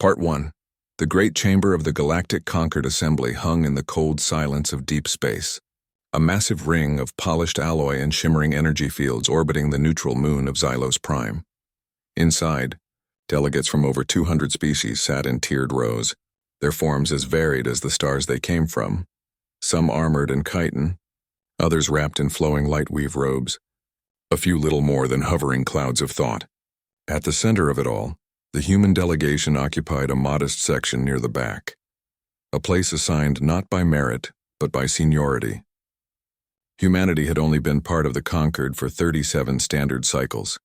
Part 1. The great chamber of the Galactic Concord Assembly hung in the cold silence of deep space. A massive ring of polished alloy and shimmering energy fields orbiting the neutral moon of Xylos Prime. Inside, delegates from over 200 species sat in tiered rows, their forms as varied as the stars they came from, some armored and chitin, others wrapped in flowing light-weave robes, a few little more than hovering clouds of thought. At the center of it all, the human delegation occupied a modest section near the back, a place assigned not by merit, but by seniority. Humanity had only been part of the Concord for 37 standard cycles,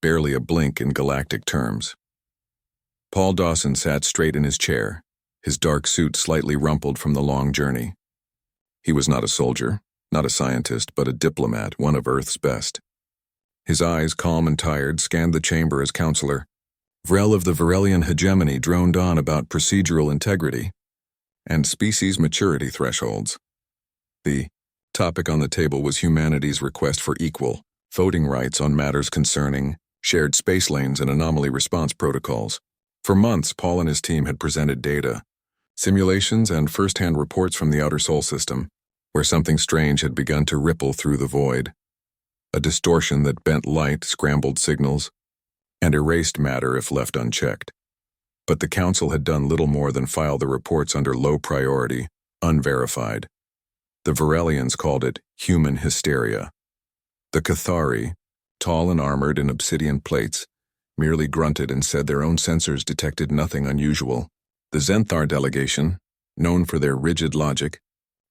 barely a blink in galactic terms. Paul Dawson sat straight in his chair, his dark suit slightly rumpled from the long journey. He was not a soldier, not a scientist, but a diplomat, one of Earth's best. His eyes, calm and tired, scanned the chamber as counselor. Vrel of the Varelian hegemony droned on about procedural integrity and species maturity thresholds. The topic on the table was humanity's request for equal voting rights on matters concerning shared space lanes and anomaly response protocols. For months, Paul and his team had presented data, simulations, and first-hand reports from the outer Sol system, where something strange had begun to ripple through the void. A distortion that bent light, scrambled signals, and erased matter if left unchecked. But the Council had done little more than file the reports under low priority, unverified. The Varelians called it human hysteria. The Cathari, tall and armored in obsidian plates, merely grunted and said their own sensors detected nothing unusual. The Zenthar delegation, known for their rigid logic,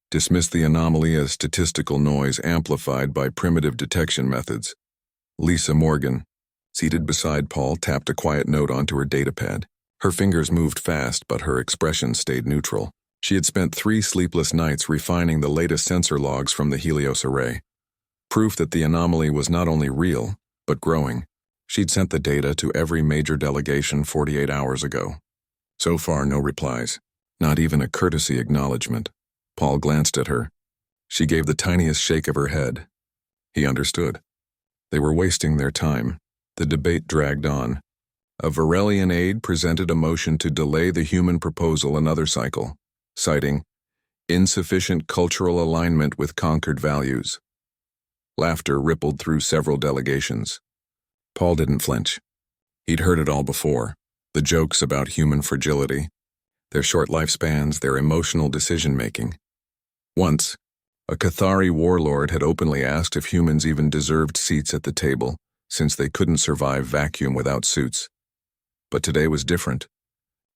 dismissed the anomaly as statistical noise amplified by primitive detection methods. Lisa Morgan, seated beside Paul, tapped a quiet note onto her datapad. Her fingers moved fast, but her expression stayed neutral. She had spent 3 sleepless nights refining the latest sensor logs from the Helios array. Proof that the anomaly was not only real, but growing. She'd sent the data to every major delegation 48 hours ago. So far, no replies, not even a courtesy acknowledgement. Paul glanced at her. She gave the tiniest shake of her head. He understood. They were wasting their time. The debate dragged on. A Varelian aide presented a motion to delay the human proposal another cycle, citing insufficient cultural alignment with conquered values. Laughter rippled through several delegations. Paul didn't flinch. He'd heard it all before, the jokes about human fragility, their short lifespans, their emotional decision-making. Once, a Cathari warlord had openly asked if humans even deserved seats at the table, since they couldn't survive vacuum without suits. But today was different.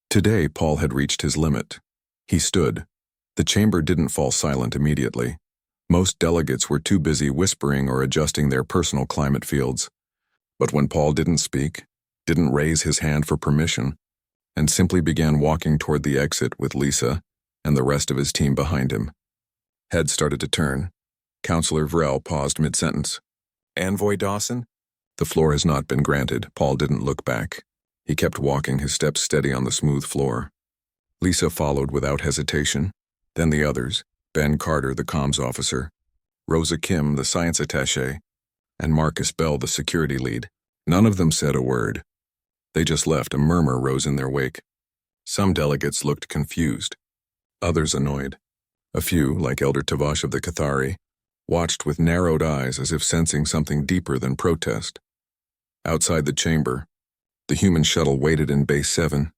Today, Paul had reached his limit. He stood. The chamber didn't fall silent immediately. Most delegates were too busy whispering or adjusting their personal climate fields. But when Paul didn't speak, didn't raise his hand for permission, and simply began walking toward the exit with Lisa and the rest of his team behind him. Heads started to turn. Counselor Vrel paused mid-sentence. "Envoy Dawson?" "The floor has not been granted." Paul didn't look back. He kept walking, his steps steady on the smooth floor. Lisa followed without hesitation, then the others, Ben Carter, the comms officer, Rosa Kim, the science attaché, and Marcus Bell, the security lead. None of them said a word. They just left. A murmur rose in their wake. Some delegates looked confused, others annoyed. A few, like Elder Tavash of the Cathari, watched with narrowed eyes as if sensing something deeper than protest. Outside the chamber, the human shuttle waited in Base 7.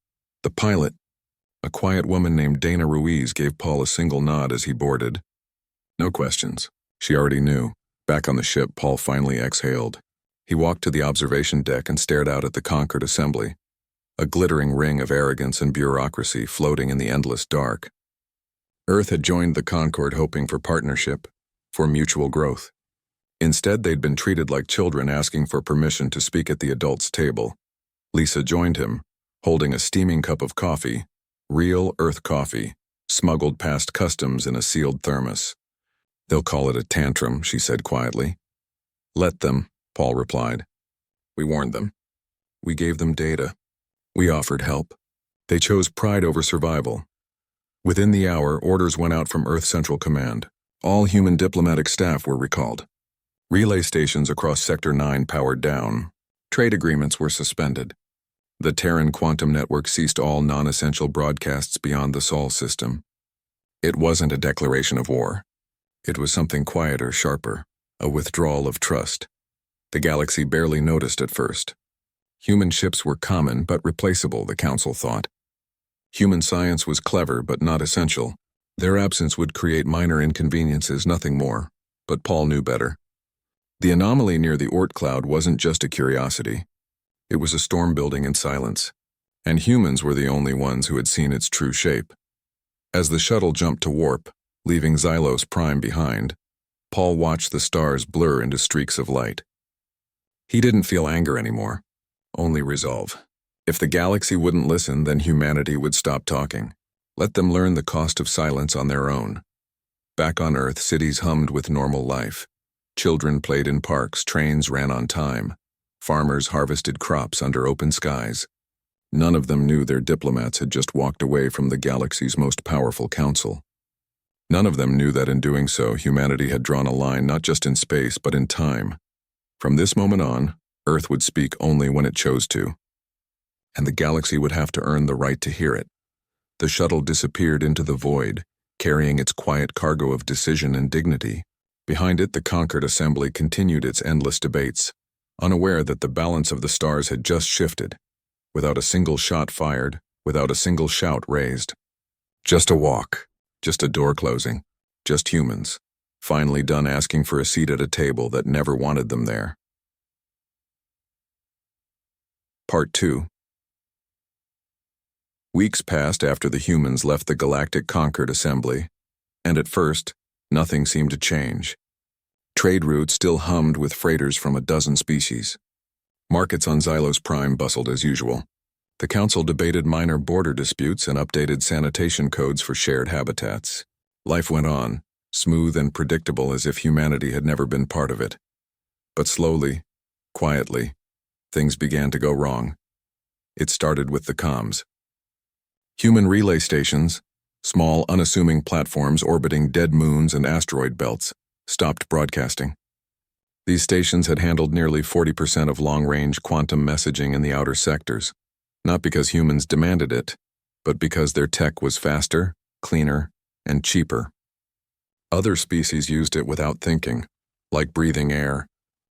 The pilot, a quiet woman named Dana Ruiz, gave Paul a single nod as he boarded. No questions. She already knew. Back on the ship, Paul finally exhaled. He walked to the observation deck and stared out at the Concord Assembly, a glittering ring of arrogance and bureaucracy floating in the endless dark. Earth had joined the Concord hoping for partnership, for mutual growth. Instead, they'd been treated like children asking for permission to speak at the adults' table. Lisa joined him, holding a steaming cup of coffee, real Earth coffee, smuggled past customs in a sealed thermos. "They'll call it a tantrum," she said quietly. "Let them," Paul replied. "We warned them. We gave them data. We offered help. They chose pride over survival." Within the hour, orders went out from Earth Central Command. All human diplomatic staff were recalled. Relay stations across Sector 9 powered down. Trade agreements were suspended. The Terran quantum network ceased all non-essential broadcasts beyond the Sol system. It wasn't a declaration of war. It was something quieter, sharper, a withdrawal of trust. The galaxy barely noticed at first. Human ships were common but replaceable, the Council thought. Human science was clever but not essential. Their absence would create minor inconveniences, nothing more. But Paul knew better. The anomaly near the Oort cloud wasn't just a curiosity. It was a storm building in silence, and humans were the only ones who had seen its true shape. As the shuttle jumped to warp, leaving Xylos Prime behind, Paul watched the stars blur into streaks of light. He didn't feel anger anymore, only resolve. If the galaxy wouldn't listen, then humanity would stop talking. Let them learn the cost of silence on their own. Back on Earth, cities hummed with normal life. Children played in parks, trains ran on time. Farmers harvested crops under open skies. None of them knew their diplomats had just walked away from the galaxy's most powerful council. None of them knew that in doing so, humanity had drawn a line not just in space, but in time. From this moment on, Earth would speak only when it chose to. And the galaxy would have to earn the right to hear it. The shuttle disappeared into the void, carrying its quiet cargo of decision and dignity. Behind it, the conquered assembly continued its endless debates, unaware that the balance of the stars had just shifted, without a single shot fired, without a single shout raised. Just a walk, just a door closing, just humans, finally done asking for a seat at a table that never wanted them there. Part 2. Weeks passed after the humans left the Galactic Conquered Assembly, and at first, nothing seemed to change. Trade routes still hummed with freighters from a dozen species. Markets on Xylos Prime bustled as usual. The Council debated minor border disputes and updated sanitation codes for shared habitats. Life went on, smooth and predictable as if humanity had never been part of it. But slowly, quietly, things began to go wrong. It started with the comms. Human relay stations, small, unassuming platforms orbiting dead moons and asteroid belts, stopped broadcasting. These stations had handled nearly 40% of long-range quantum messaging in the outer sectors, not because humans demanded it, but because their tech was faster, cleaner, and cheaper. Other species used it without thinking, like breathing air.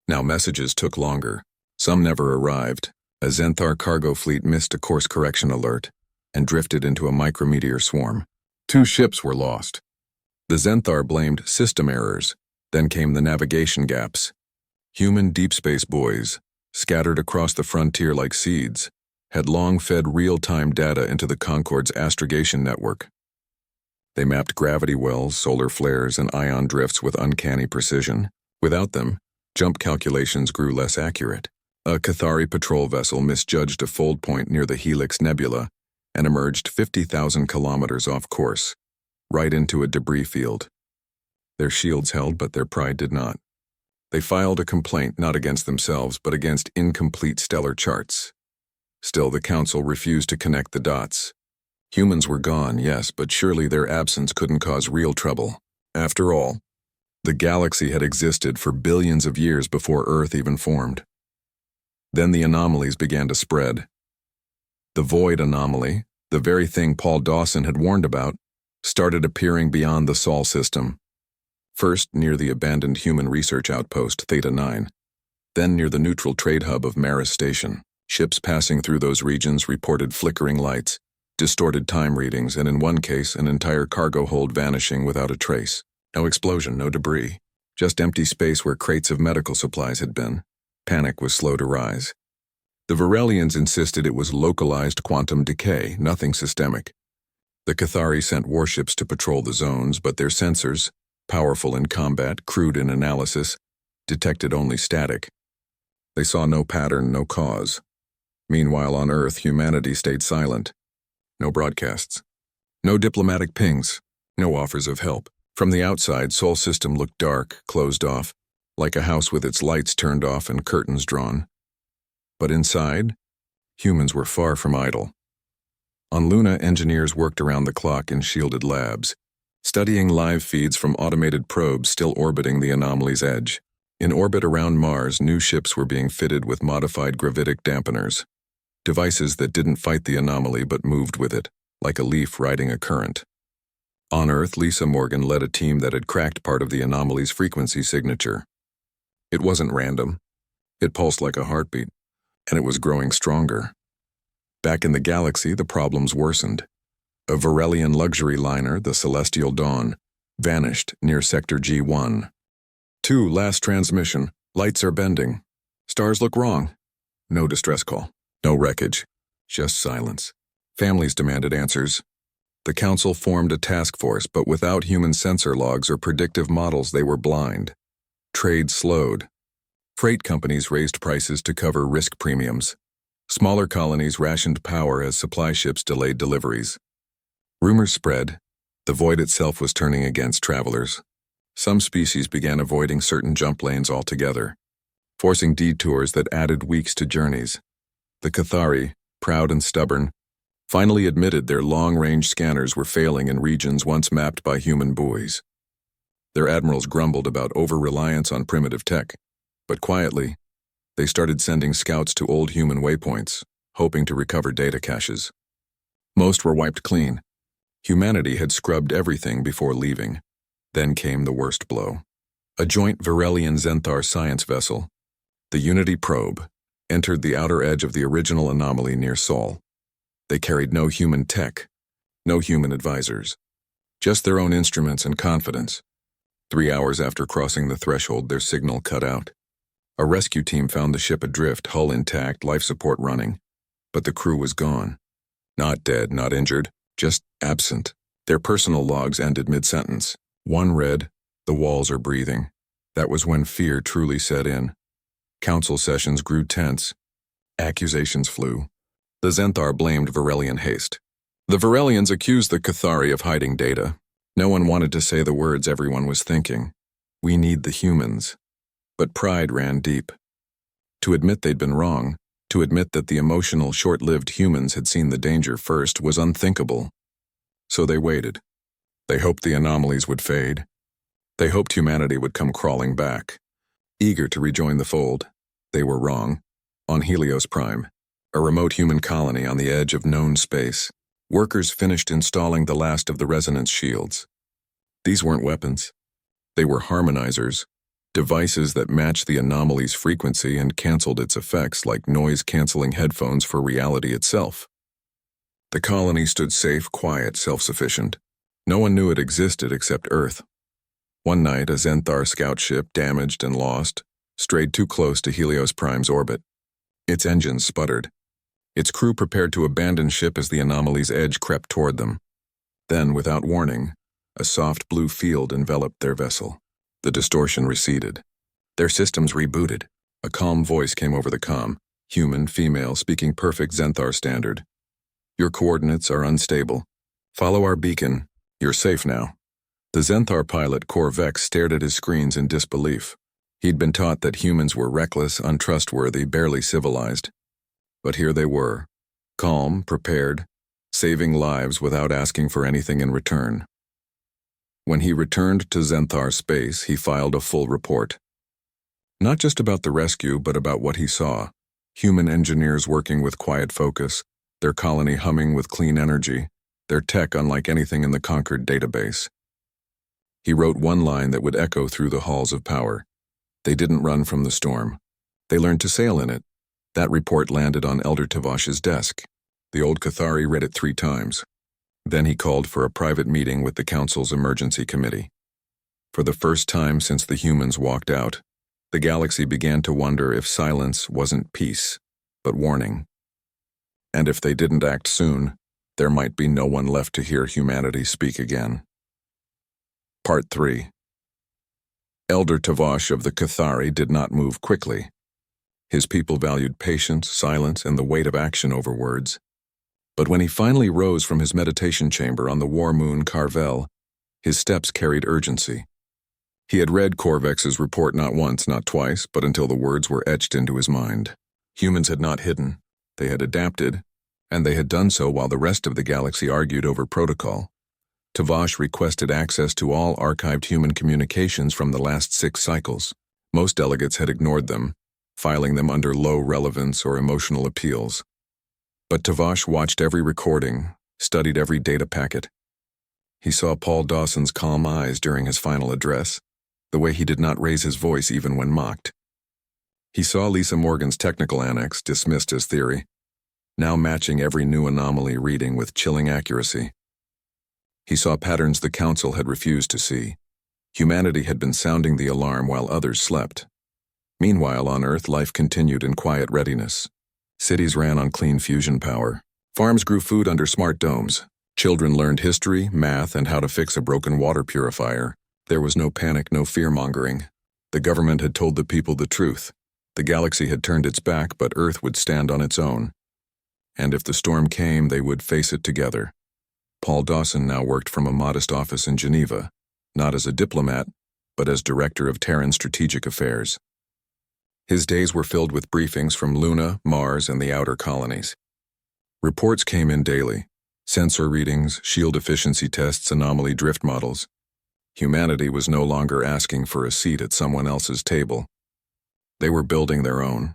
Now messages took longer. Some never arrived. A Xenthar cargo fleet missed a course correction alert and drifted into a micrometeor swarm. 2 ships were lost. The Xenthar blamed system errors. Then came the navigation gaps. Human deep space boys, scattered across the frontier like seeds, had long fed real-time data into the Concorde's astrogation network. They mapped gravity wells, solar flares, and ion drifts with uncanny precision. Without them, jump calculations grew less accurate. A Cathari patrol vessel misjudged a fold point near the Helix Nebula and emerged 50,000 kilometers off course, right into a debris field. Their shields held, but their pride did not. They filed a complaint not against themselves, but against incomplete stellar charts. Still, the Council refused to connect the dots. Humans were gone, yes, but surely their absence couldn't cause real trouble. After all, the galaxy had existed for billions of years before Earth even formed. Then the anomalies began to spread. The void anomaly, the very thing Paul Dawson had warned about, started appearing beyond the Sol system. First near the abandoned human research outpost Theta 9, then near the neutral trade hub of Maris Station. Ships passing through those regions reported flickering lights, distorted time readings, and in one case, an entire cargo hold vanishing without a trace. No explosion, no debris, just empty space where crates of medical supplies had been. Panic was slow to rise. The Varelians insisted it was localized quantum decay, nothing systemic. The Cathari sent warships to patrol the zones, but their sensors, powerful in combat, crude in analysis, detected only static. They saw no pattern, no cause. Meanwhile, on Earth, humanity stayed silent. No broadcasts. No diplomatic pings. No offers of help. From the outside, Sol system looked dark, closed off, like a house with its lights turned off and curtains drawn. But inside, humans were far from idle. On Luna, engineers worked around the clock in shielded labs, studying live feeds from automated probes still orbiting the anomaly's edge. In orbit around Mars, new ships were being fitted with modified gravitic dampeners. devices that didn't fight the anomaly but moved with it, like a leaf riding a current. On Earth, Lisa Morgan led a team that had cracked part of the anomaly's frequency signature. It wasn't random. It pulsed like a heartbeat, and it was growing stronger. Back in the galaxy, the problems worsened. A Varelian luxury liner, the Celestial Dawn, vanished near Sector G1. 2, last transmission. Lights are bending. Stars look wrong. No distress call. No wreckage. Just silence. Families demanded answers. The Council formed a task force, but without human sensor logs or predictive models, they were blind. Trade slowed. Freight companies raised prices to cover risk premiums. Smaller colonies rationed power as supply ships delayed deliveries. Rumors spread. The void itself was turning against travelers. Some species began avoiding certain jump lanes altogether, forcing detours that added weeks to journeys. The Cathari, proud and stubborn, finally admitted their long-range scanners were failing in regions once mapped by human buoys. Their admirals grumbled about over-reliance on primitive tech, but quietly, they started sending scouts to old human waypoints, hoping to recover data caches. Most were wiped clean. Humanity had scrubbed everything before leaving. Then came the worst blow. A joint Varelian Zenthar science vessel, the Unity probe, entered the outer edge of the original anomaly near Sol. They carried no human tech, no human advisors, just their own instruments and confidence. 3 hours after crossing the threshold, their signal cut out. A rescue team found the ship adrift, hull intact, life support running. But the crew was gone. Not dead, not injured, just absent. Their personal logs ended mid-sentence. One read, "The walls are breathing." That was when fear truly set in. Council sessions grew tense. Accusations flew. The Zenthar blamed Varelian haste. The Varelians accused the Cathari of hiding data. No one wanted to say the words everyone was thinking. We need the humans. But pride ran deep. To admit they'd been wrong, to admit that the emotional, short-lived humans had seen the danger first, was unthinkable. So they waited. They hoped the anomalies would fade. They hoped humanity would come crawling back. Eager to rejoin the fold, they were wrong. On Helios Prime, a remote human colony on the edge of known space, workers finished installing the last of the resonance shields. These weren't weapons. They were harmonizers, devices that matched the anomaly's frequency and canceled its effects like noise-canceling headphones for reality itself. The colony stood safe, quiet, self-sufficient. No one knew it existed except Earth. One night, a Zenthar scout ship, damaged and lost, strayed too close to Helios Prime's orbit. Its engines sputtered. Its crew prepared to abandon ship as the anomaly's edge crept toward them. Then, without warning, a soft blue field enveloped their vessel. The distortion receded. Their systems rebooted. A calm voice came over the comm, human, female, speaking perfect Zenthar standard. Your coordinates are unstable. Follow our beacon. You're safe now. The Zenthar pilot, Corvex, stared at his screens in disbelief. He'd been taught that humans were reckless, untrustworthy, barely civilized. But here they were, calm, prepared, saving lives without asking for anything in return. When he returned to Zenthar space, he filed a full report. Not just about the rescue, but about what he saw. Human engineers working with quiet focus, their colony humming with clean energy, their tech unlike anything in the Concord database. He wrote one line that would echo through the halls of power. They didn't run from the storm. They learned to sail in it. That report landed on Elder Tavash's desk. The old Cathari read it 3 times. Then he called for a private meeting with the Council's emergency committee. For the first time since the humans walked out, the galaxy began to wonder if silence wasn't peace, but warning. And if they didn't act soon, there might be no one left to hear humanity speak again. Part 3. Elder Tavash of the Cathari did not move quickly. His people valued patience, silence, and the weight of action over words. But when he finally rose from his meditation chamber on the war moon Carvel, his steps carried urgency. He had read Corvex's report not once, not twice, but until the words were etched into his mind. Humans had not hidden. They had adapted, and they had done so while the rest of the galaxy argued over protocol. Tavash requested access to all archived human communications from the last 6 cycles. Most delegates had ignored them, filing them under low relevance or emotional appeals. But Tavash watched every recording, studied every data packet. He saw Paul Dawson's calm eyes during his final address, the way he did not raise his voice even when mocked. He saw Lisa Morgan's technical annex, dismissed as theory, now matching every new anomaly reading with chilling accuracy. He saw patterns the Council had refused to see. Humanity had been sounding the alarm while others slept. Meanwhile, on Earth, life continued in quiet readiness. Cities ran on clean fusion power. Farms grew food under smart domes. Children learned history, math, and how to fix a broken water purifier. There was no panic, no fear-mongering. The government had told the people the truth. The galaxy had turned its back, but Earth would stand on its own. And if the storm came, they would face it together. Paul Dawson now worked from a modest office in Geneva, not as a diplomat, but as Director of Terran Strategic Affairs. His days were filled with briefings from Luna, Mars, and the outer colonies. Reports came in daily. Sensor readings, shield efficiency tests, anomaly drift models. Humanity was no longer asking for a seat at someone else's table. They were building their own.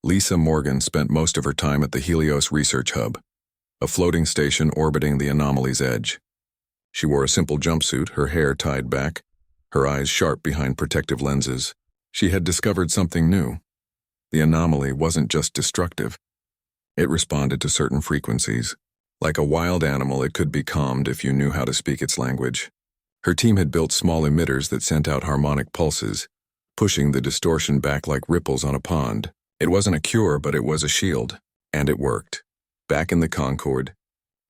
Lisa Morgan spent most of her time at the Helios Research Hub, a floating station orbiting the anomaly's edge. She wore a simple jumpsuit, her hair tied back, her eyes sharp behind protective lenses. She had discovered something new. The anomaly wasn't just destructive. It responded to certain frequencies. Like a wild animal, it could be calmed if you knew how to speak its language. Her team had built small emitters that sent out harmonic pulses, pushing the distortion back like ripples on a pond. It wasn't a cure, but it was a shield, and it worked. Back in the Concorde,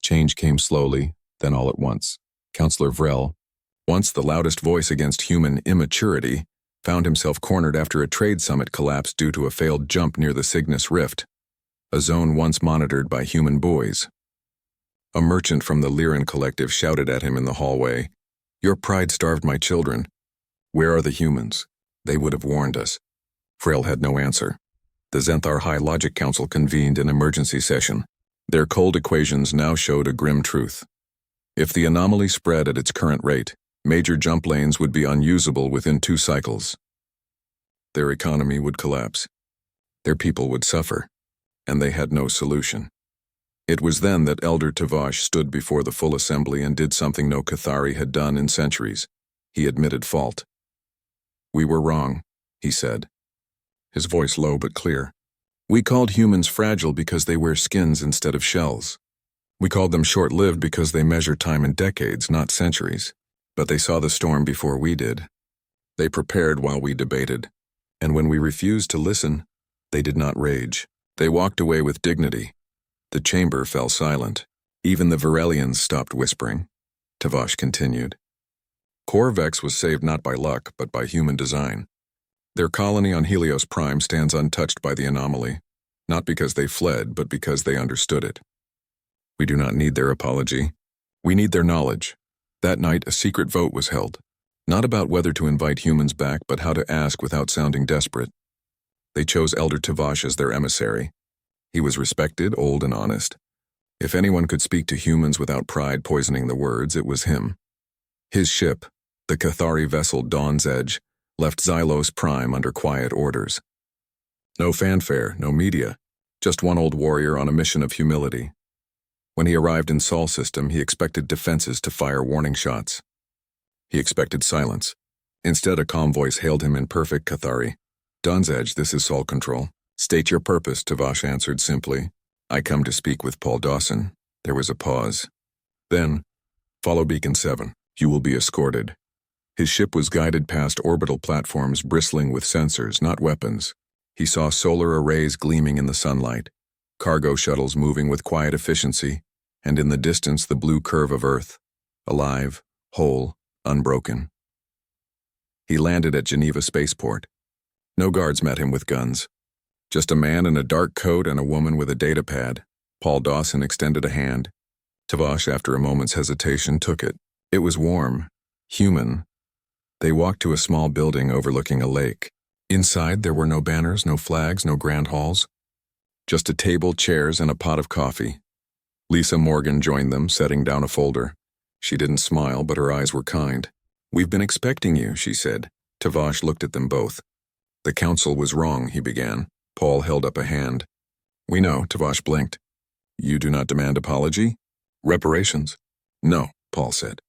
change came slowly, then all at once. Councillor Vrel, once the loudest voice against human immaturity, found himself cornered after a trade summit collapsed due to a failed jump near the Cygnus Rift, a zone once monitored by human boys. A merchant from the Lyran Collective shouted at him in the hallway, "Your pride starved my children. Where are the humans? They would have warned us." Vrel had no answer. The Zenthar High Logic Council convened an emergency session. Their cold equations now showed a grim truth. If the anomaly spread at its current rate, major jump lanes would be unusable within 2 cycles. Their economy would collapse. Their people would suffer, and they had no solution. It was then that Elder Tavash stood before the full assembly and did something no Cathari had done in centuries. He admitted fault. "We were wrong," he said, his voice low but clear. "We called humans fragile because they wear skins instead of shells. We called them short-lived because they measure time in decades, not centuries. But they saw the storm before we did. They prepared while we debated. And when we refused to listen, they did not rage. They walked away with dignity. The chamber fell silent. Even the Varelians stopped whispering." Tavash continued. "Corvex was saved not by luck, but by human design. Their colony on Helios Prime stands untouched by the anomaly, not because they fled, but because they understood it. We do not need their apology. We need their knowledge. That night, a secret vote was held, not about whether to invite humans back, but how to ask without sounding desperate. They chose Elder Tavash as their emissary. He was respected, old, and honest. If anyone could speak to humans without pride poisoning the words, it was him. His ship, the Cathari vessel Dawn's Edge, left Xylos Prime under quiet orders. No fanfare, no media, just one old warrior on a mission of humility. When he arrived in Sol System, he expected defenses to fire warning shots. He expected silence. Instead, a calm voice hailed him in perfect Cathari. "Dawn's Edge, this is Sol Control." "State your purpose," Tavash answered simply. "I come to speak with Paul Dawson." There was a pause. Then, "Follow Beacon 7. You will be escorted." His ship was guided past orbital platforms bristling with sensors, not weapons. He saw solar arrays gleaming in the sunlight, cargo shuttles moving with quiet efficiency, and in the distance the blue curve of Earth, alive, whole, unbroken. He landed at Geneva Spaceport. No guards met him with guns. Just a man in a dark coat and a woman with a data pad. Paul Dawson extended a hand. Tavash, after a moment's hesitation, took it. It was warm, human. They walked to a small building overlooking a lake. Inside, there were no banners, no flags, no grand halls. Just a table, chairs, and a pot of coffee. Lisa Morgan joined them, setting down a folder. She didn't smile, but her eyes were kind. "We've been expecting you," she said. Tavash looked at them both. "The council was wrong," he began. Paul held up a hand. "We know," Tavash blinked. You do not demand apology? Reparations? No, Paul said.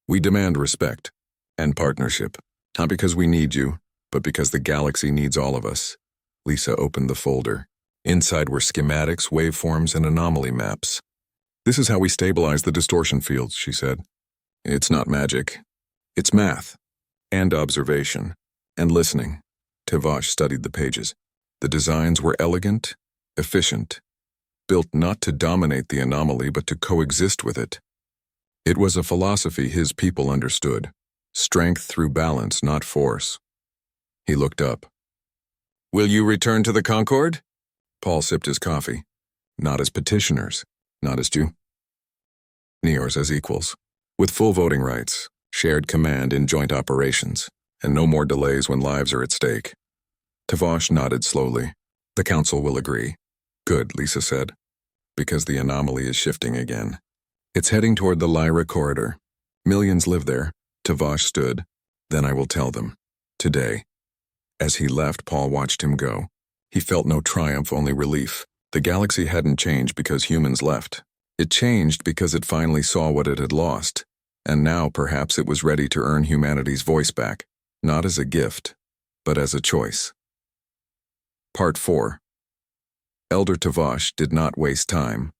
We demand respect and partnership, not because we need you, but because the galaxy needs all of us. Lisa opened the folder. Inside were schematics, waveforms, and anomaly maps. This is how we stabilize the distortion fields, she said. It's not magic. It's math. And observation. And listening. Tavash studied the pages. The designs were elegant, efficient, built not to dominate the anomaly but to coexist with it. It was a philosophy his people understood. Strength through balance, not force. He looked up. Will you return to the Concord? Paul sipped his coffee. Not as petitioners, not as Neors as equals, with full voting rights, shared command in joint operations, and no more delays when lives are at stake. Tavash nodded slowly. The council will agree. Good, Lisa said, because the anomaly is shifting again. It's heading toward the Lyra corridor. Millions live there. Tavash stood. Then I will tell them. Today. As he left, Paul watched him go. He felt no triumph, only relief. The galaxy hadn't changed because humans left. It changed because it finally saw what it had lost. And now, perhaps, it was ready to earn humanity's voice back, not as a gift, but as a choice. Part 4. Elder Tavash did not waste time.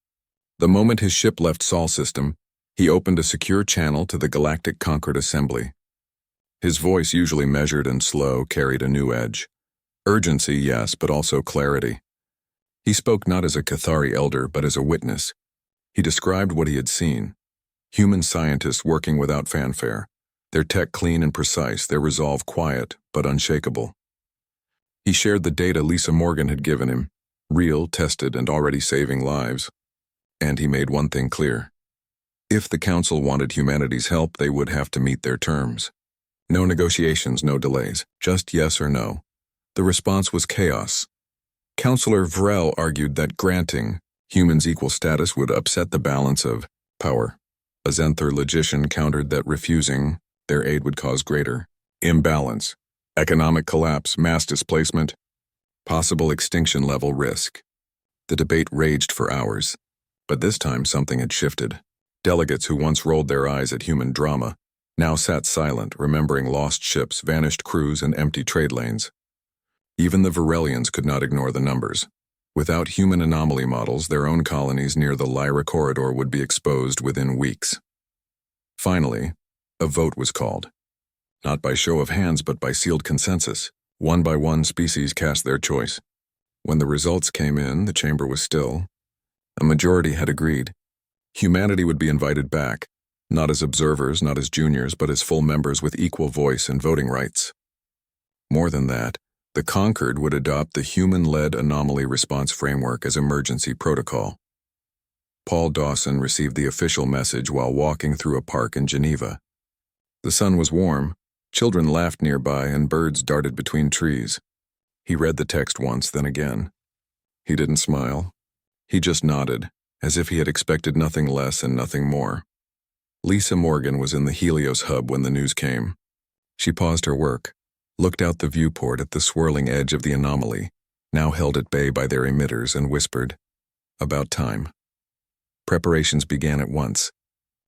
The moment his ship left Sol system, he opened a secure channel to the Galactic Concord Assembly. His voice, usually measured and slow, carried a new edge. Urgency, yes, but also clarity. He spoke not as a Cathari elder, but as a witness. He described what he had seen. Human scientists working without fanfare, their tech clean and precise, their resolve quiet, but unshakable. He shared the data Lisa Morgan had given him, real, tested, and already saving lives. And he made one thing clear. If the Council wanted humanity's help, they would have to meet their terms. No negotiations, no delays, just yes or no. The response was chaos. Councillor Vrel argued that granting humans equal status would upset the balance of power. A Zenther logician countered that refusing their aid would cause greater imbalance, economic collapse, mass displacement, possible extinction-level risk. The debate raged for hours, but this time something had shifted. Delegates who once rolled their eyes at human drama now sat silent, remembering lost ships, vanished crews, and empty trade lanes. Even the Varelians could not ignore the numbers. Without human anomaly models, their own colonies near the Lyra corridor would be exposed within weeks. Finally, a vote was called. Not by show of hands, but by sealed consensus. One by one, species cast their choice. When the results came in, the chamber was still. A majority had agreed. Humanity would be invited back, not as observers, not as juniors, but as full members with equal voice and voting rights. More than that, the Concord would adopt the human-led anomaly response framework as emergency protocol. Paul Dawson received the official message while walking through a park in Geneva. The sun was warm, children laughed nearby, and birds darted between trees. He read the text once, then again. He didn't smile. He just nodded, as if he had expected nothing less and nothing more. Lisa Morgan was in the Helios hub when the news came. She paused her work, looked out the viewport at the swirling edge of the anomaly, now held at bay by their emitters, and whispered, "About time." Preparations began at once.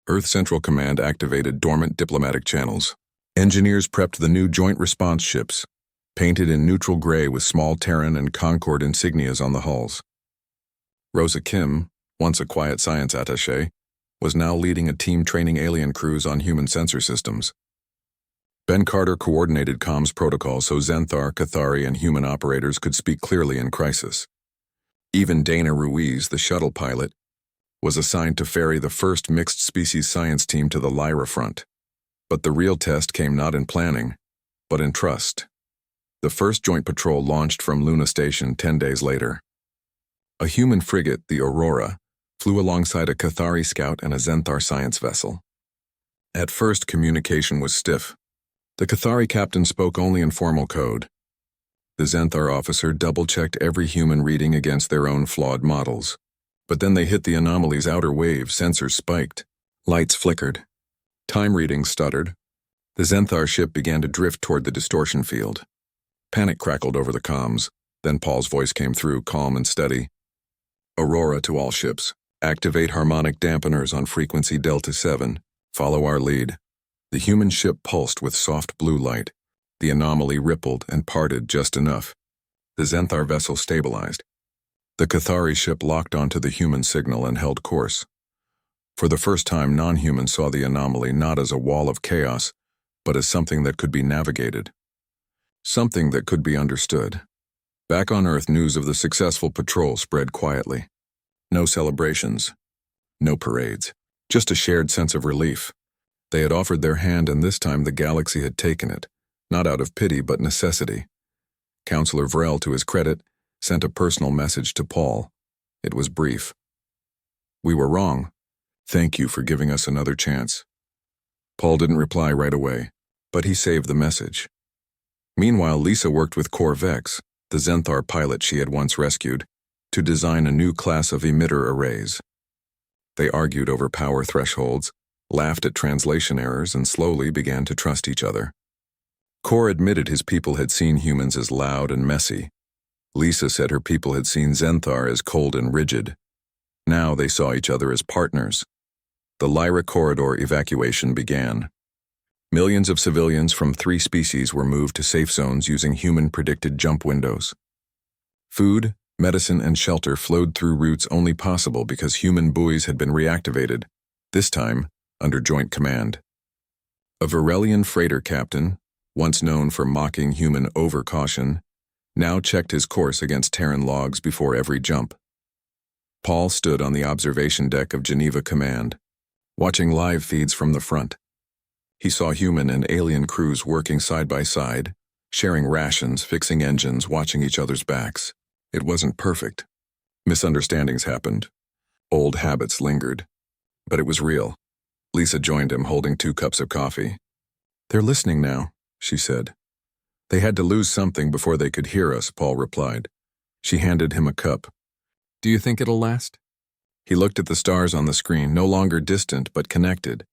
Earth Central Command activated dormant diplomatic channels. Engineers prepped the new joint response ships, painted in neutral gray with small Terran and Concord insignias on the hulls. Rosa Kim, once a quiet science attaché, was now leading a team training alien crews on human sensor systems. Ben Carter coordinated comms protocols so Zenthar, Cathari, and human operators could speak clearly in crisis. Even Dana Ruiz, the shuttle pilot, was assigned to ferry the first mixed-species science team to the Lyra front. But the real test came not in planning, but in trust. The first joint patrol launched from Luna Station 10 days later. A human frigate, the Aurora, flew alongside a Cathari scout and a Zenthar science vessel. At first, communication was stiff. The Cathari captain spoke only in formal code. The Zenthar officer double-checked every human reading against their own flawed models. But then they hit the anomaly's outer wave, sensors spiked. Lights flickered. Time readings stuttered. The Zenthar ship began to drift toward the distortion field. Panic crackled over the comms. Then Paul's voice came through, calm and steady. "Aurora to all ships. Activate harmonic dampeners on frequency Delta 7. Follow our lead. The human ship pulsed with soft blue light. The anomaly rippled and parted just enough. The Xenthar vessel stabilized. The Cathari ship locked onto the human signal and held course. For the first time, non-humans saw the anomaly not as a wall of chaos, but as something that could be navigated. Something that could be understood. Back on Earth, news of the successful patrol spread quietly. No celebrations. No parades. Just a shared sense of relief. They had offered their hand, and this time the galaxy had taken it, not out of pity but necessity. Counselor Vrel, to his credit, sent a personal message to Paul. It was brief. "We were wrong. Thank you for giving us another chance." Paul didn't reply right away, but he saved the message. Meanwhile, Lisa worked with Corvex, the Xenthar pilot she had once rescued, to design a new class of emitter arrays. They argued over power thresholds, laughed at translation errors, and slowly began to trust each other. Cor admitted his people had seen humans as loud and messy. Lisa said her people had seen Xenthar as cold and rigid. Now they saw each other as partners. The Lyra corridor evacuation began. Millions of civilians from 3 species were moved to safe zones using human-predicted jump windows. Food, medicine, and shelter flowed through routes only possible because human buoys had been reactivated, this time under joint command. A Varelian freighter captain, once known for mocking human overcaution, now checked his course against Terran logs before every jump. Paul stood on the observation deck of Geneva Command, watching live feeds from the front. He saw human and alien crews working side by side, sharing rations, fixing engines, watching each other's backs. It wasn't perfect. Misunderstandings happened. Old habits lingered. But it was real. Lisa joined him, holding 2 cups of coffee. "They're listening now," she said. "They had to lose something before they could hear us," Paul replied. She handed him a cup. "Do you think it'll last?" He looked at the stars on the screen, no longer distant but connected.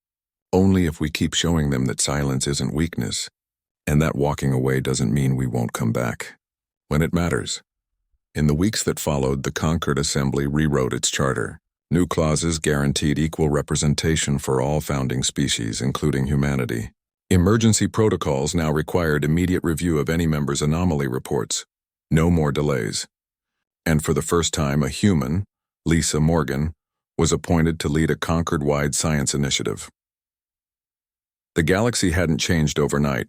"Only if we keep showing them that silence isn't weakness, and that walking away doesn't mean we won't come back. When it matters." In the weeks that followed, the Concord Assembly rewrote its charter. New clauses guaranteed equal representation for all founding species, including humanity. Emergency protocols now required immediate review of any member's anomaly reports. No more delays. And for the first time, a human, Lisa Morgan, was appointed to lead a Concord-wide science initiative. The galaxy hadn't changed overnight,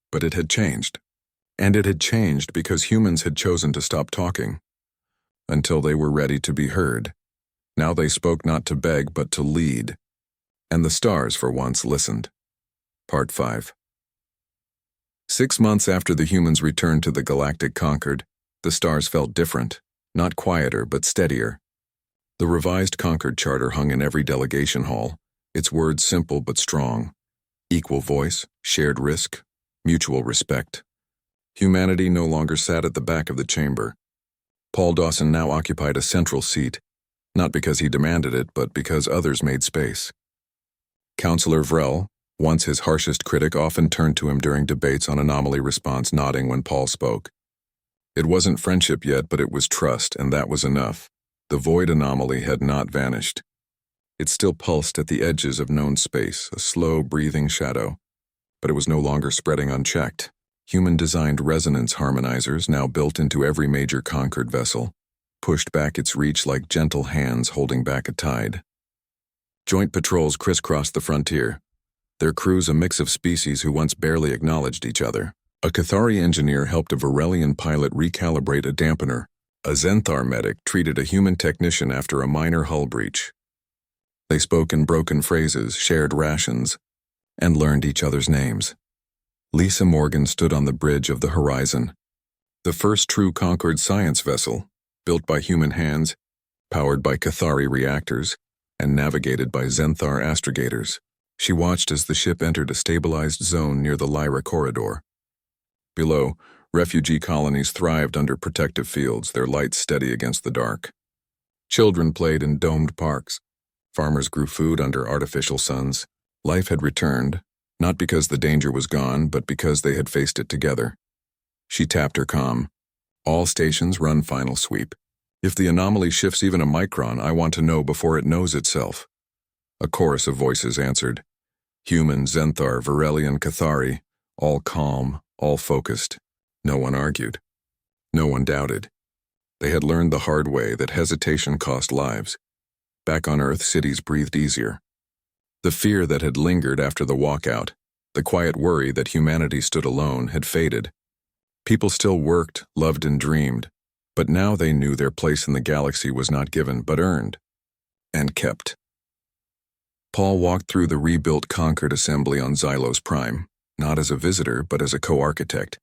but it had changed. And it had changed because humans had chosen to stop talking, until they were ready to be heard. Now they spoke not to beg, but to lead. And the stars, for once, listened. Part 5. 6 months after the humans returned to the Galactic Concord, the stars felt different, not quieter, but steadier. The revised Concord Charter hung in every delegation hall, its words simple but strong. Equal voice, shared risk, mutual respect. Humanity no longer sat at the back of the chamber. Paul Dawson now occupied a central seat, not because he demanded it, but because others made space. Counselor Vrel, once his harshest critic, often turned to him during debates on anomaly response, nodding when Paul spoke. It wasn't friendship yet, but it was trust, and that was enough. The void anomaly had not vanished. It still pulsed at the edges of known space, a slow, breathing shadow. But it was no longer spreading unchecked. Human-designed resonance harmonizers, now built into every major Concord vessel, pushed back its reach like gentle hands holding back a tide. Joint patrols crisscrossed the frontier, their crews a mix of species who once barely acknowledged each other. A Cathari engineer helped a Varelian pilot recalibrate a dampener. A Xenthar medic treated a human technician after a minor hull breach. They spoke in broken phrases, shared rations, and learned each other's names. Lisa Morgan stood on the bridge of the horizon. The first true Concord science vessel, built by human hands, powered by Cathari reactors, and navigated by Xenthar astrogators. She watched as the ship entered a stabilized zone near the Lyra corridor. Below, refugee colonies thrived under protective fields, their lights steady against the dark. Children played in domed parks. Farmers grew food under artificial suns. Life had returned, not because the danger was gone, but because they had faced it together. She tapped her comm. "All stations run final sweep. If the anomaly shifts even a micron, I want to know before it knows itself. A chorus of voices answered. Human, Zenthar, Varelian, Cathari, all calm, all focused. No one argued. No one doubted. They had learned the hard way that hesitation cost lives. Back on Earth, cities breathed easier. The fear that had lingered after the walkout, the quiet worry that humanity stood alone, had faded. People still worked, loved, and dreamed, but now they knew their place in the galaxy was not given, but earned. And kept. Paul walked through the rebuilt Concord assembly on Xylos Prime, not as a visitor, but as a co-architect.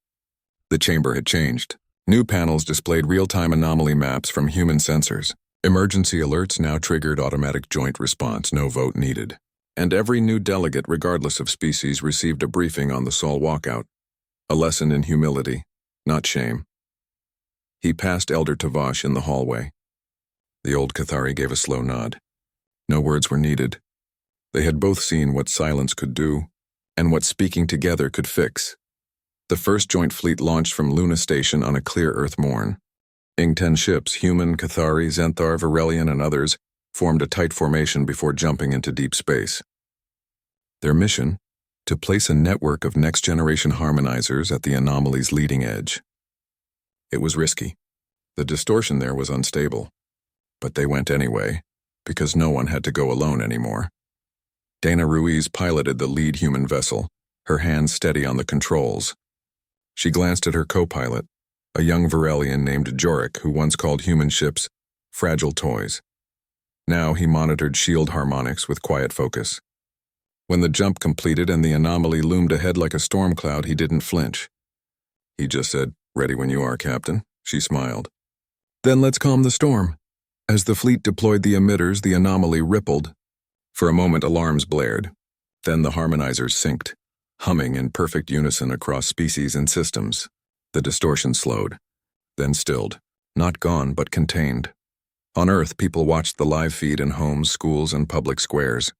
The chamber had changed. New panels displayed real-time anomaly maps from human sensors. Emergency alerts now triggered automatic joint response, no vote needed. And every new delegate, regardless of species, received a briefing on the Sol walkout. A lesson in humility, not shame. He passed Elder Tavash in the hallway. The old Cathari gave a slow nod. No words were needed. They had both seen what silence could do, and what speaking together could fix. The first joint fleet launched from Luna Station on a clear Earth morn. 10 ships, human, Cathari, Zenthar, Varelian, and others, formed a tight formation before jumping into deep space. Their mission? To place a network of next-generation harmonizers at the anomaly's leading edge. It was risky. The distortion there was unstable. But they went anyway, because no one had to go alone anymore. Dana Ruiz piloted the lead human vessel, her hands steady on the controls. She glanced at her co-pilot, a young Varelian named Jorik, who once called human ships fragile toys. Now he monitored shield harmonics with quiet focus. When the jump completed and the anomaly loomed ahead like a storm cloud, he didn't flinch. He just said, "Ready when you are, Captain." She smiled. "Then let's calm the storm." As the fleet deployed the emitters, the anomaly rippled. For a moment, alarms blared. Then the harmonizers synced, humming in perfect unison across species and systems. The distortion slowed, then stilled, not gone but contained. On Earth, people watched the live feed in homes, schools, and public squares.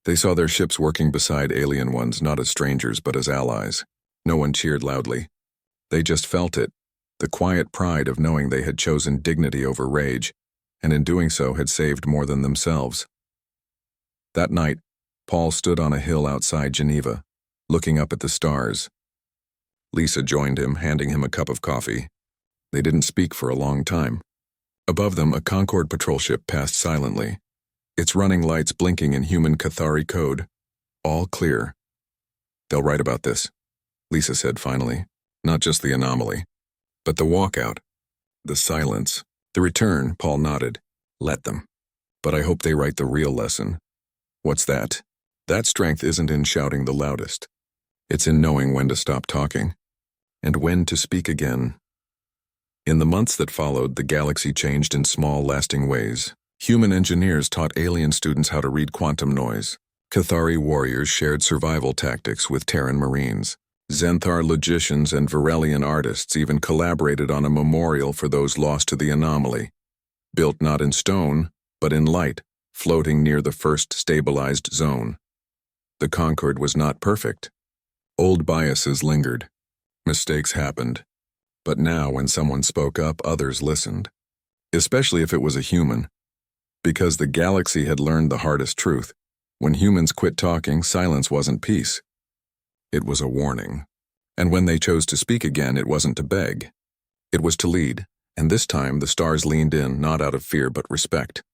They saw their ships working beside alien ones, not as strangers but as allies. No one cheered loudly. They just felt it, the quiet pride of knowing they had chosen dignity over rage, and in doing so had saved more than themselves. That night, Paul stood on a hill outside Geneva, looking up at the stars. Lisa joined him, handing him a cup of coffee. They didn't speak for a long time. Above them, a Concorde patrol ship passed silently, its running lights blinking in human Cathari code. All clear. "They'll write about this," Lisa said finally. "Not just the anomaly, but the walkout, the silence, the return." Paul nodded. "Let them. But I hope they write the real lesson." "What's that?" "That strength isn't in shouting the loudest. It's in knowing when to stop talking, and when to speak again." In the months that followed, the galaxy changed in small, lasting ways. Human engineers taught alien students how to read quantum noise. Cathari warriors shared survival tactics with Terran Marines. Zenthar logicians and Varelian artists even collaborated on a memorial for those lost to the anomaly. Built not in stone, but in light, floating near the first stabilized zone. The Concorde was not perfect. Old biases lingered. Mistakes happened. But now, when someone spoke up, others listened. Especially if it was a human. Because the galaxy had learned the hardest truth. When humans quit talking, silence wasn't peace. It was a warning. And when they chose to speak again, it wasn't to beg. It was to lead, and this time the stars leaned in, not out of fear but respect.